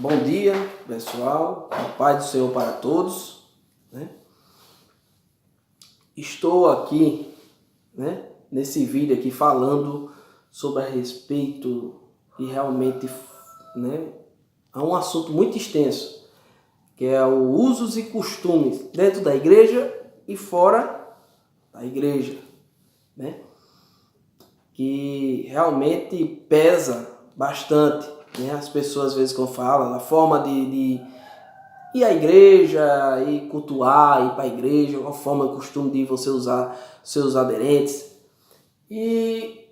Bom dia, pessoal. A paz do Senhor para todos, né? Estou aqui, né, nesse vídeo aqui falando sobre a respeito e realmente, né, é um assunto muito extenso, que é o usos e costumes dentro da igreja e fora da igreja, né? Que realmente pesa bastante, né? As pessoas às vezes quando falam na forma de ir à igreja, ir cultuar, ir para a igreja, uma forma, o costume de você usar seus aderentes. E,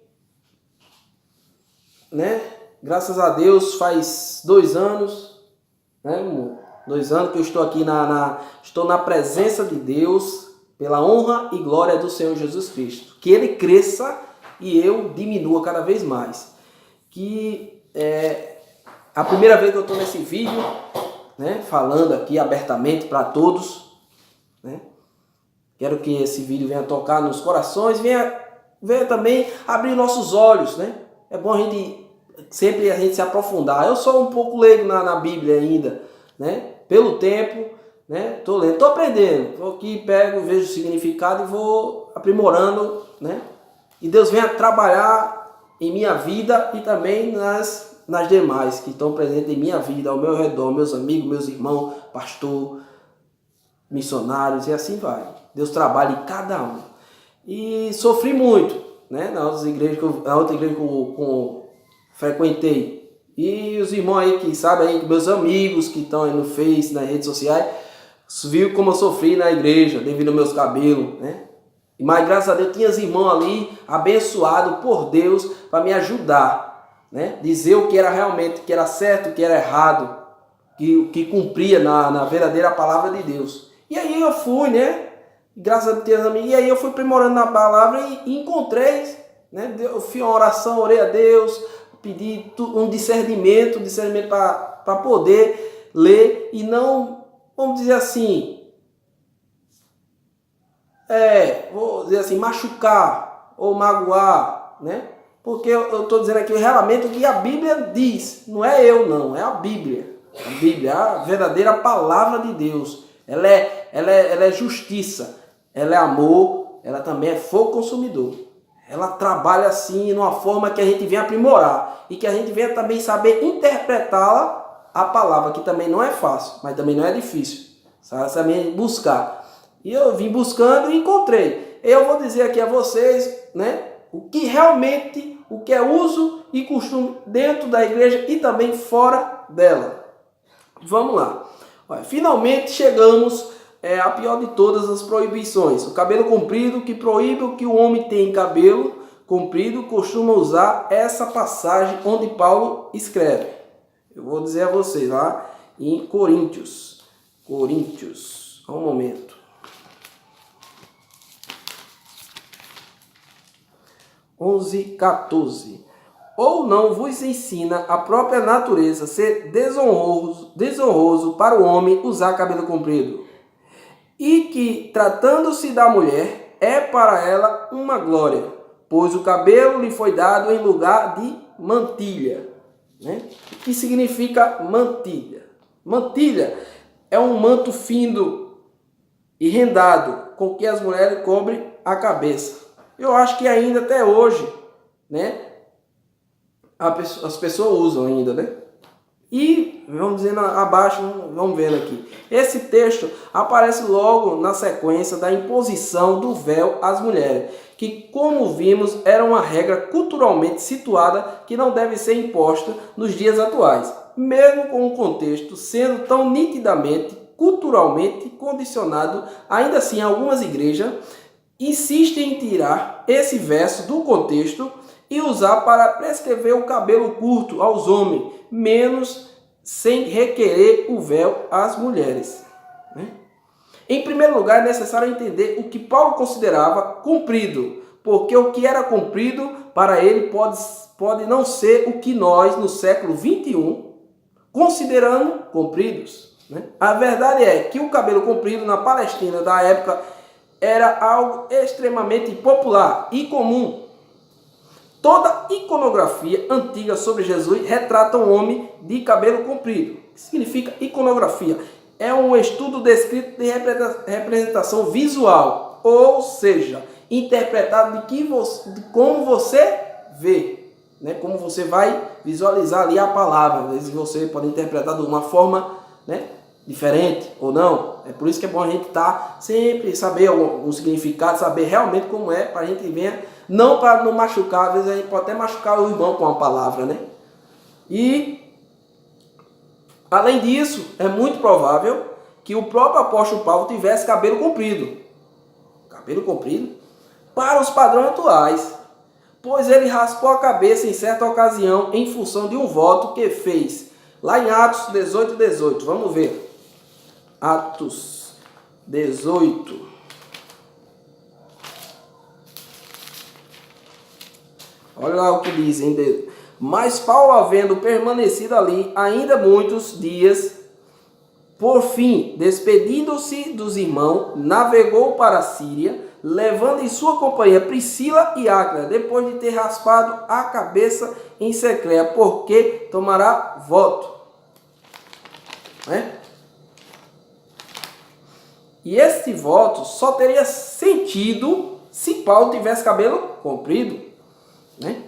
né, graças a Deus faz 2 anos, né, amor? 2 anos que eu estou aqui estou na presença de Deus, pela honra e glória do Senhor Jesus Cristo. Que Ele cresça e eu diminua cada vez mais. Que é a primeira vez que eu estou nesse vídeo, né, falando aqui abertamente para todos, né? Quero que esse vídeo venha tocar nos corações, venha também abrir nossos olhos, né? É bom a gente se aprofundar. Eu sou um pouco leigo na Bíblia ainda, né? Pelo tempo, né? Tô lendo, tô aprendendo. Tô aqui, pego, vejo o significado e vou aprimorando, né? E Deus venha trabalhar em minha vida e também nas demais que estão presentes em minha vida, ao meu redor, meus amigos, meus irmãos, pastor, missionários e assim vai. Deus trabalha em cada um. E sofri muito, né? Na outra igreja que eu frequentei. E os irmãos aí que sabem aí, meus amigos que estão aí no Face, nas redes sociais, viu como eu sofri na igreja, devido aos meus cabelos, né? Mas graças a Deus tinha os irmãos ali, abençoados por Deus, para me ajudar, né? Dizer o que era realmente, o que era certo, o que era errado, que cumpria na verdadeira palavra de Deus. E aí eu fui, né? Graças a Deus, e aí eu fui aprimorando na palavra e encontrei, né? Eu fiz uma oração, orei a Deus, pedi um discernimento para poder ler e não, vamos dizer assim, vou dizer assim, machucar ou magoar, né? Porque eu estou dizendo aqui realmente o que a Bíblia diz, não é eu não, é a Bíblia. A Bíblia é a verdadeira palavra de Deus. Ela é justiça, ela é amor, ela também é fogo consumidor. Ela trabalha assim, numa forma que a gente vem aprimorar e que a gente venha também saber interpretá-la, a palavra, que também não é fácil, mas também não é difícil. Sabe também buscar. E eu vim buscando e encontrei. Eu vou dizer aqui a vocês, né, o que realmente, o que é uso e costume dentro da igreja e também fora dela. Vamos lá. Olha, finalmente chegamos à pior de todas as proibições. O cabelo comprido, que proíbe o que o homem tem cabelo comprido, costuma usar essa passagem onde Paulo escreve. Eu vou dizer a vocês lá em Coríntios. Só um momento. 11:14. Ou não vos ensina a própria natureza ser desonroso para o homem usar cabelo comprido? E que, tratando-se da mulher, é para ela uma glória, pois o cabelo lhe foi dado em lugar de mantilha. Né? O que significa mantilha? Mantilha é um manto fino e rendado com que as mulheres cobrem a cabeça. Eu acho que ainda até hoje, né, as pessoas usam ainda, né? E vamos dizendo abaixo, vamos vendo aqui. Esse texto aparece logo na sequência da imposição do véu às mulheres, que, como vimos, era uma regra culturalmente situada que não deve ser imposta nos dias atuais, mesmo com o contexto sendo tão nitidamente culturalmente condicionado. Ainda assim, algumas igrejas insistem em tirar esse verso do contexto e usar para prescrever o cabelo curto aos homens, menos sem requerer o véu às mulheres. Né? Em primeiro lugar, é necessário entender o que Paulo considerava comprido, porque o que era comprido para ele pode não ser o que nós, no século 21, consideramos compridos. Né? A verdade é que o cabelo comprido na Palestina da época era algo extremamente popular e comum. Toda iconografia antiga sobre Jesus retrata um homem de cabelo comprido. O que significa iconografia? É um estudo descrito de representação visual, ou seja, interpretado de como você vê, né? Como você vai visualizar ali a palavra. Às vezes você pode interpretar de uma forma, né, diferente ou não. É por isso que é bom a gente estar sempre saber o significado, saber realmente como é, para a gente ver, não para não machucar. Às vezes a gente pode até machucar o irmão com a palavra, né? E além disso, é muito provável que o próprio apóstolo Paulo tivesse cabelo comprido. Cabelo comprido para os padrões atuais, pois ele raspou a cabeça em certa ocasião em função de um voto que fez. Lá em Atos 18:18, vamos ver. Atos 18. Olha lá o que dizem. Mas Paulo, havendo permanecido ali ainda muitos dias, por fim, despedindo-se dos irmãos, navegou para a Síria, levando em sua companhia Priscila e Áquila, depois de ter raspado a cabeça em Secreia, porque tomará voto. Né? E este voto só teria sentido se Paulo tivesse cabelo comprido. Né?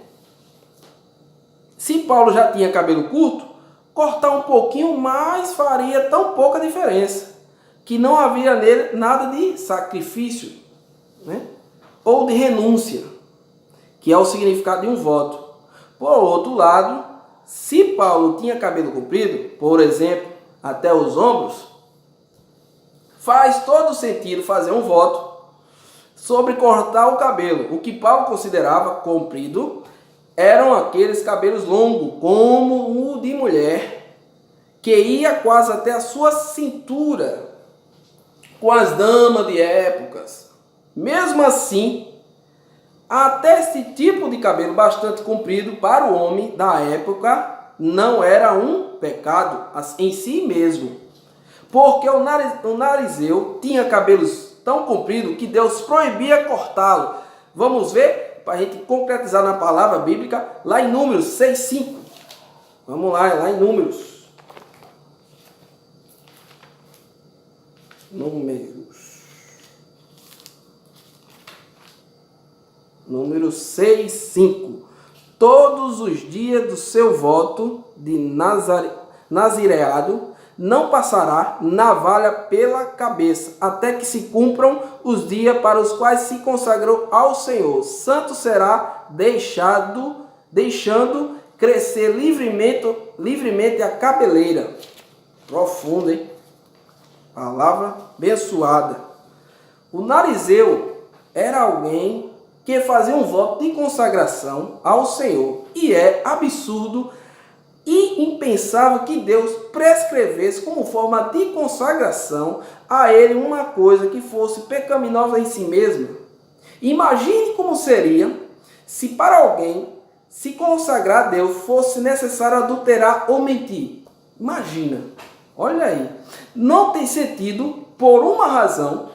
Se Paulo já tinha cabelo curto, cortar um pouquinho mais faria tão pouca diferença, que não havia nele nada de sacrifício, né? Ou de renúncia, que é o significado de um voto. Por outro lado, se Paulo tinha cabelo comprido, por exemplo, até os ombros, faz todo sentido fazer um voto sobre cortar o cabelo. O que Paulo considerava comprido eram aqueles cabelos longos, como o de mulher, que ia quase até a sua cintura, com as damas de épocas. Mesmo assim, até esse tipo de cabelo bastante comprido para o homem da época não era um pecado em si mesmo, porque o narizeu tinha cabelos tão compridos que Deus proibia cortá-lo. Vamos ver, para a gente concretizar na palavra bíblica, lá em Números 6:5. Vamos lá em Números. Números 6:5. Todos os dias do seu voto de nazireado não passará navalha pela cabeça, até que se cumpram os dias para os quais se consagrou ao Senhor. Santo será deixando crescer livremente a cabeleira. Profundo, hein? Palavra abençoada. O narizeu era alguém que fazia um voto de consagração ao Senhor. E é absurdo e impensável que Deus prescrevesse como forma de consagração a ele uma coisa que fosse pecaminosa em si mesma. Imagine como seria se para alguém se consagrar a Deus fosse necessário adulterar ou mentir. Imagina, olha aí. Não tem sentido, por uma razão,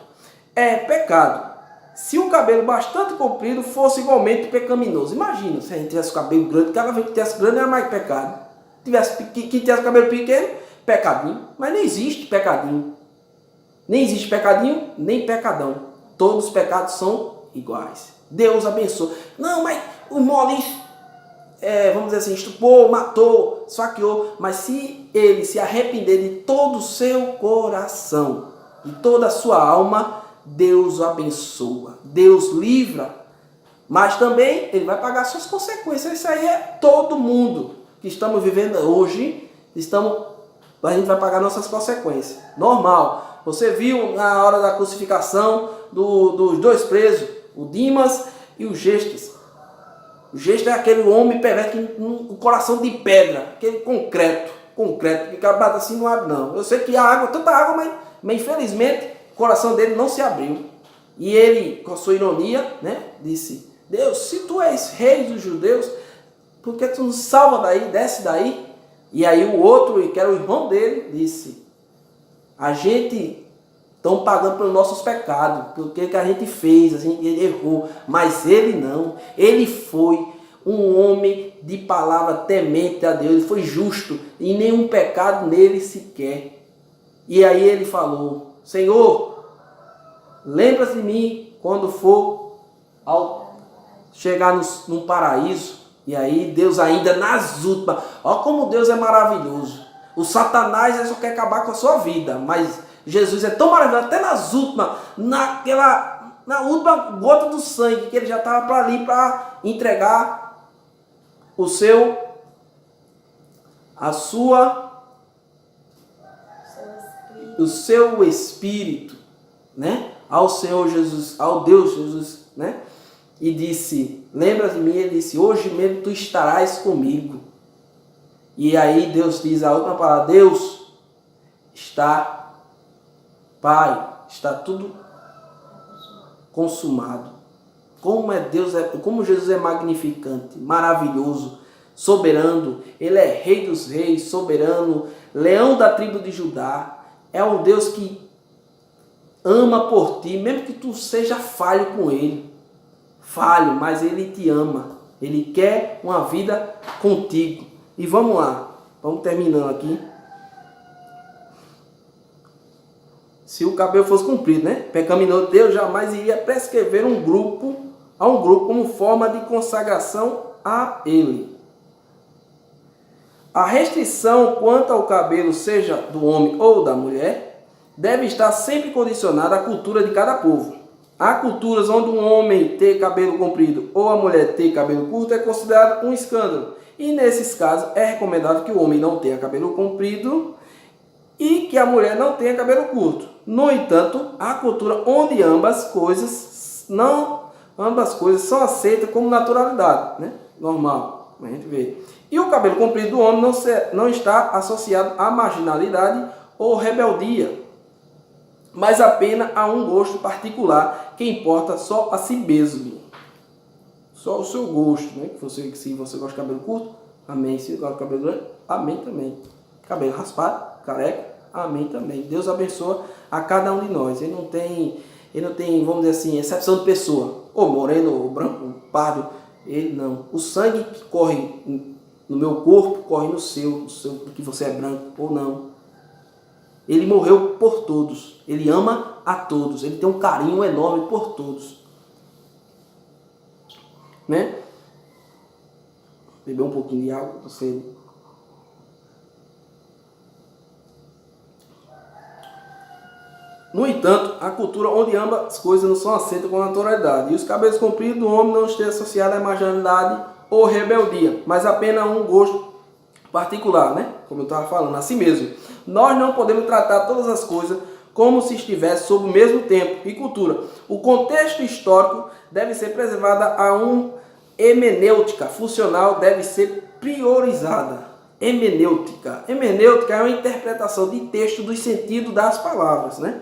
é pecado. Se o cabelo bastante comprido fosse igualmente pecaminoso. Imagina, se a gente tivesse o cabelo grande, cada vez que tivesse grande era mais pecado. Que tivesse o cabelo pequeno, pecadinho. Mas não existe pecadinho. Nem existe pecadinho, nem pecadão. Todos os pecados são iguais. Deus abençoa. Não, mas o mole, vamos dizer assim, estupou, matou, esfaqueou. Mas se ele se arrepender de todo o seu coração, de toda a sua alma, Deus o abençoa, Deus livra, mas também ele vai pagar suas consequências. Isso aí é todo mundo que estamos vivendo hoje, a gente vai pagar nossas consequências. Normal. Você viu na hora da crucificação dos dois presos, o Dimas e o Gestas. O Gestas é aquele homem perverso com um coração de pedra, aquele concreto, que bate assim não abre não. Eu sei que a água, tanta água, mas infelizmente o coração dele não se abriu. E ele, com a sua ironia, né, disse: Deus, se tu és rei dos judeus, por que tu nos salva daí, desce daí? E aí o outro, que era o irmão dele, disse: a gente estão pagando pelos nossos pecados, pelo que a gente fez, a gente errou, mas ele não, ele foi. um homem de palavra temente a Deus, ele foi justo, e nenhum pecado nele sequer. E aí ele falou: Senhor, lembra-se de mim quando for ao chegar num paraíso. E aí Deus ainda nas últimas, olha como Deus é maravilhoso. O Satanás só quer acabar com a sua vida, mas Jesus é tão maravilhoso, até nas últimas, na última gota do sangue, que ele já estava para ali para entregar o seu espírito, né, ao Senhor Jesus, ao Deus Jesus, né? E disse: lembra de mim? Ele disse: hoje mesmo tu estarás comigo. E aí Deus diz a última palavra: Deus está, Pai, está tudo consumado. Como Jesus é magnificante, maravilhoso, soberano. Ele é Rei dos Reis, soberano, Leão da tribo de Judá. É um Deus que ama por ti, mesmo que tu seja falho com Ele. Falho, mas Ele te ama. Ele quer uma vida contigo. E vamos lá, vamos terminando aqui. Se o cabelo fosse comprido, né? Pecaminoso, Deus jamais iria prescrever a um grupo como forma de consagração a Ele. A restrição quanto ao cabelo, seja do homem ou da mulher, deve estar sempre condicionada à cultura de cada povo. Há culturas onde um homem ter cabelo comprido ou a mulher ter cabelo curto é considerado um escândalo. E nesses casos é recomendável que o homem não tenha cabelo comprido e que a mulher não tenha cabelo curto. No entanto, há cultura onde ambas coisas são aceitas como naturalidade, né? Normal, a gente vê. E o cabelo comprido do homem não está associado à marginalidade ou rebeldia, mas apenas a um gosto particular que importa só a si mesmo. Só o seu gosto, né? Se você gosta de cabelo curto, amém. Se gosta de cabelo grande, amém também. Cabelo raspado, careca, amém também. Deus abençoa a cada um de nós. Ele não tem, vamos dizer assim, exceção de pessoa. Ou moreno, ou branco, ou pardo. Ele não. O sangue que corre no meu corpo, corre no seu, que você é branco ou não. Ele morreu por todos. Ele ama a todos. Ele tem um carinho enorme por todos. Né? Beber um pouquinho de água, você. No entanto, a cultura onde ambas as coisas não são aceitas com naturalidade. E os cabelos compridos do homem não estão associados à marginalidade ou rebeldia, mas apenas a um gosto particular, né? Como eu estava falando, a si mesmo. Nós não podemos tratar todas as coisas como se estivesse sob o mesmo tempo e cultura. O contexto histórico deve ser preservado a uma hermenêutica funcional, deve ser priorizada. Hermenêutica. Hermenêutica é uma interpretação de texto do sentido das palavras, né?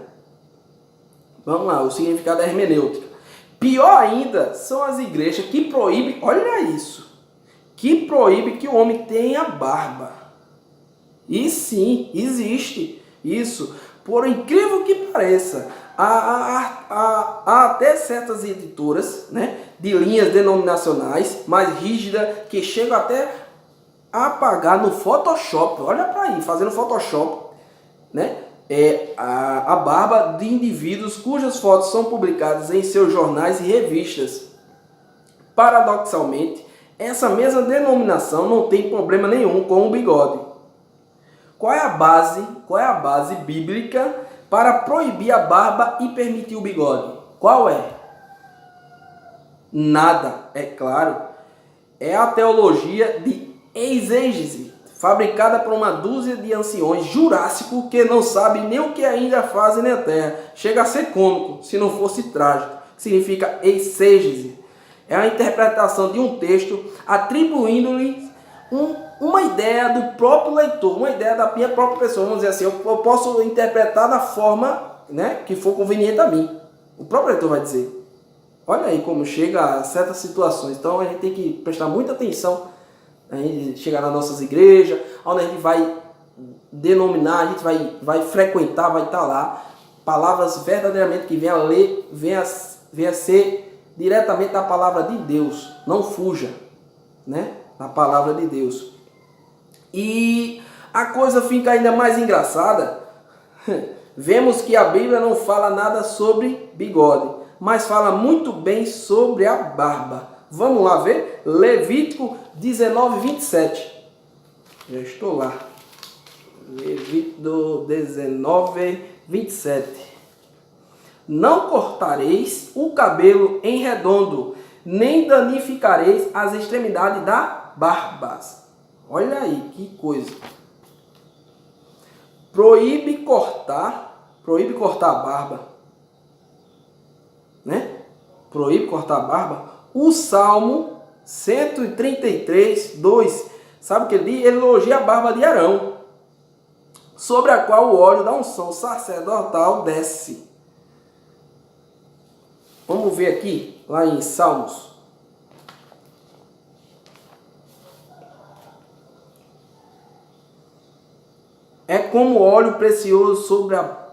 Vamos lá, o significado da hermenêutica. Pior ainda são as igrejas que proíbem, olha isso, que proíbem que o homem tenha barba. E sim, existe isso. Por incrível que pareça, há até certas editoras, né, de linhas denominacionais mais rígidas que chegam até a apagar no Photoshop. Olha para aí, fazendo Photoshop, né, a barba de indivíduos cujas fotos são publicadas em seus jornais e revistas. Paradoxalmente, essa mesma denominação não tem problema nenhum com o bigode. Qual é a base bíblica para proibir a barba e permitir o bigode? Qual é? Nada, é claro. É a teologia de exégese, fabricada por uma dúzia de anciões jurássicos que não sabem nem o que ainda fazem na terra. Chega a ser cômico, se não fosse trágico. Significa exégese. É a interpretação de um texto atribuindo-lhe uma ideia do próprio leitor, uma ideia da minha própria pessoa. Vamos dizer assim, eu posso interpretar da forma, né, que for conveniente a mim. O próprio leitor vai dizer. Olha aí como chega a certas situações. Então a gente tem que prestar muita atenção. A gente chegar nas nossas igrejas, onde a gente vai denominar, a gente vai frequentar, vai estar lá. Palavras verdadeiramente que venha a ser diretamente da palavra de Deus. Não fuja. né? Na palavra de Deus. E a coisa fica ainda mais engraçada. Vemos que a Bíblia não fala nada sobre bigode, mas fala muito bem sobre a barba. Vamos lá ver? Levítico 19, 27. Já estou lá. Levítico 19, 27. Não cortareis o cabelo em redondo, nem danificareis as extremidades da barba. Olha aí, que coisa. Proíbe cortar a barba, né? Proíbe cortar a barba. O Salmo 133, 2, sabe o que ele diz? Ele elogia a barba de Arão, sobre a qual o óleo da unção sacerdotal desce. Vamos ver aqui, lá em Salmos. É como óleo precioso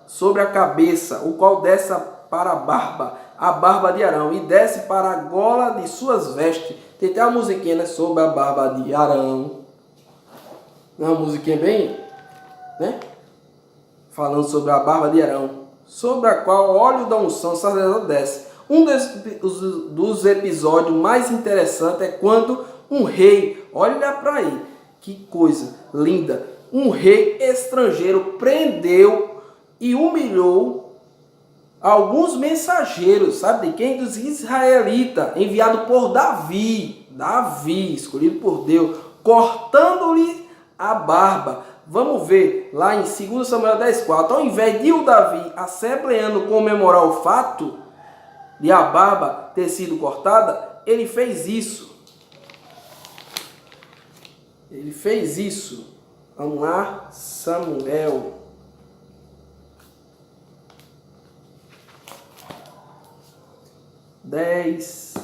sobre a cabeça, o qual desce para a barba de Arão, e desce para a gola de suas vestes. Tem até uma musiquinha, né, sobre a barba de Arão. Uma musiquinha bem, né? Falando sobre a barba de Arão, sobre a qual o óleo da unção sacerdotal desce. Um dos episódios mais interessantes é quando um rei, olha para aí, que coisa linda, um rei estrangeiro prendeu e humilhou alguns mensageiros, sabe de quem? Dos israelitas, enviado por Davi, escolhido por Deus, cortando-lhe a barba. Vamos ver lá em 2 Samuel 10,4. Ao invés de o Davi assembleando comemorar o fato de a barba ter sido cortada, ele fez isso. Vamos lá, Samuel 10.